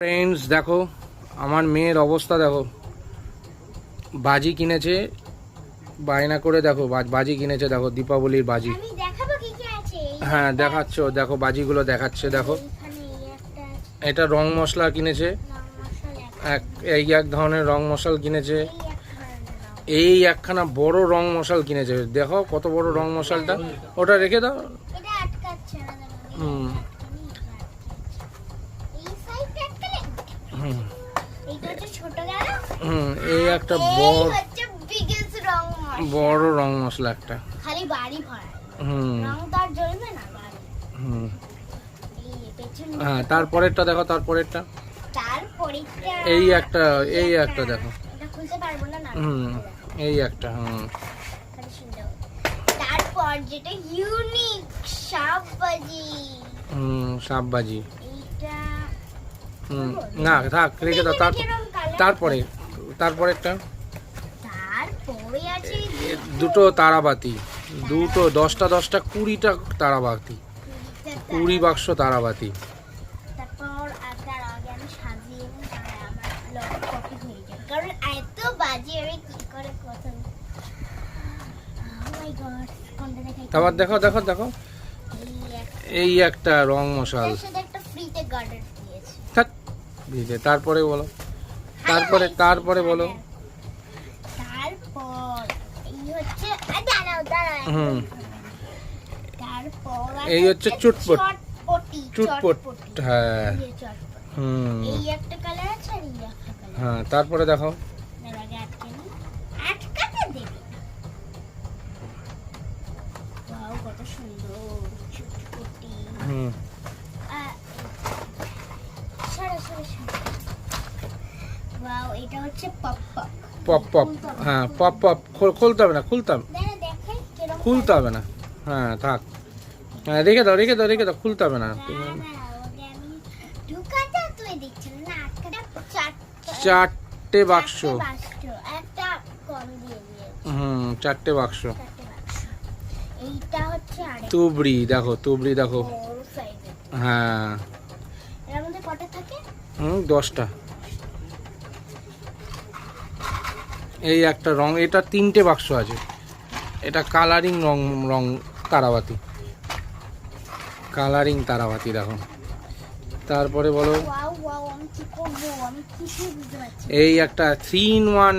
Friends দেখো আমার মেয়ের অবস্থা দেখো, বাজি কিনেছে বায়না করে, দেখো বাজি কিনেছে, দেখো দীপাবলির বাজি। আমি দেখাবো কি কি আছে। হ্যাঁ দেখাচ্ছ, দেখো বাজিগুলো দেখাচ্ছে। দেখো এখানে এই একটা আছে, এটা রং মশলা কিনেছে, রং মশলা এই এক ধরনের রং মশলা কিনেছে, এই এক ধরনের রং। এই একখানা বড় রং মশাল কিনেছে। দেখো কত বড় রং মশালটা, ওটা রেখে দাও। এটা আটকাচ্ছে না, দাঁড়াও, হুম এই সাইডটা আটকালে। হুম এইটা হচ্ছে ছোট দাঁড়া। এই একটা এই বড় হচ্ছে বিগেস্ট রং মশলা। বড় রং মশলা একটা। খালি বাড়ি ভরা, হুম রং তো আর জ্বলবে না বাড়ি। হুম এই পেছনে হ্যাঁ তারপরেরটা দেখো, তারপরেরটা তারপরেটা এই একটা দেখো। এটা খুলতে পারবো না, না হুম এই একটা খালি সুন্দর। তারপর যেটা ইউনিক সাপবাজি, সাপবাজি। এইটা না থাক, রেখে দাও। কিরকম colour? তারপরে তারপরেরটা তারপরে আছে দুটো তারাবাতি, দুটো 10টা 20টা তারাবাতি, 20 বাক্স তারাবাতি। তারপর আগে আমি সাজিয়ে নিই, তাহলে আমার লক কপি হয়ে যাবে, কারণ এত বাজি আমি কি করে কথা। ও মাই গড, কোনটা দেখাই? তারপর দেখো দেখো দেখো এই একটা, এই একটা রং মশাল। এর সাথে একটা ফ্রিতে গার্ডার দিয়েছে। থাক দিতে। তারপরে বলো, তারপরে বলো। তারপর এই হচ্ছে দাঁড়াও হুম তারপর এই হচ্ছে চটপট, চটপটি। হ্যাঁ এই যে চটপটি। হুম এই একটা কালার আছে আর এই একটা কালার। হ্যাঁ তারপরে দেখো এর আগে আটকে নিই, আটকাতে দেবে। ওয়াও কত সুন্দর চটপটি। হুম সরে ওয়াও, এটা হচ্ছে পপ পপ। Pop pop. হ্যাঁ পপ পপ খুলতে হবে না, দেখে কিরকম খুলতে হবে না। হ্যাঁ থাক, হ্যাঁ রেখে দাও রেখে দাও রেখে দাও, খুলতে হবে না। আমি ঢুকাতে তুই দিচ্ছিস না, আটকাটা 4টে বাক্স। একটা কম দিয়ে দিয়েছে। 4টে বাক্স। 4টে বাক্স। এইটা হচ্ছে আরেকটা তুবড়ি দেখো, তুবড়ি দেখো। বড় সাইজের। হ্যাঁ এর মধ্যে কটা থাকে? 10টা। এই একটা রং, এটা 3টে বাক্স আছে, এটা কালারিং রং তারাবাতি, কালারিং তারাবাতি দেখো। তারপরে বলো ওয়াও, আমি কি করব, আমি কিছুই বুঝতে পারছি না। এই একটা 3-in-1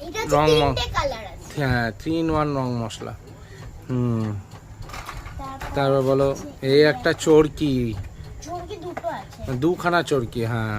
এইটা রং হচ্ছে 3টে কালার আছে। হ্যাঁ 3-in-1 রং মশলা। তারপর তারপর বলো এই একটা চরকি, চোরকি দুটো আছে। 2খানা চরকি। হ্যাঁ